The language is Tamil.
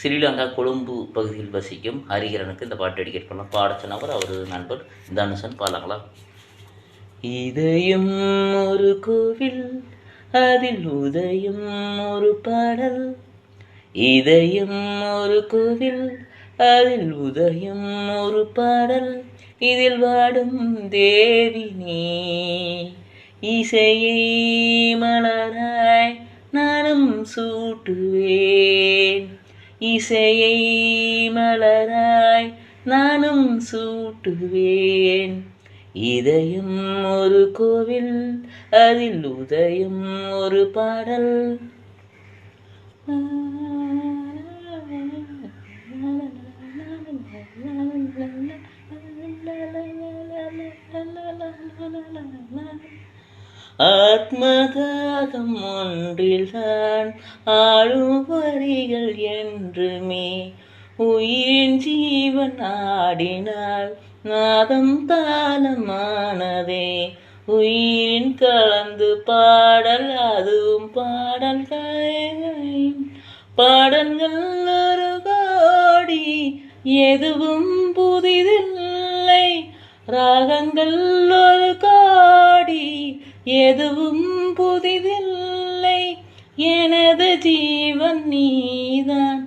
ஸ்ரீலங்கா கொழும்பு பகுதியில் வசிக்கும் ஹரிஹரனுக்கு இந்த பாட்டு டெடிகேட் பண்ணலாம். பாட சொன்னவர் அவர் நண்பர் தனுஷன். பாடலாங்களா? இதயம் ஒரு கோவில், அதில் உதயம் ஒரு பாடல். இதயம் ஒரு கோவில், அதில் உதயம் ஒரு பாடல். இதில் வாடும் தேவி நீ, இசையை மலராய் நானும் சூட்டுவேன். இசையை மலராய் நானும் சூட்டுவேன். இதயம் ஒரு கோவில், அதில் உதயம் ஒரு பாடல். ஆத்மதாகம் ஒன்றில்தான் ஆளும் வரிகள் என்றுமே. உயிரின் ஜீவன் ஆடினால் நாதம் தாளமானதே. உயிரின் கலந்து பாடல், அதுவும் பாடல்கள் ஒரு கோடி, எதுவும் புதிதில்லை. ராகங்கள் ஒரு கோடி, எதுவும் புதிதில்லை. எனது ஜீவன் நீதான்,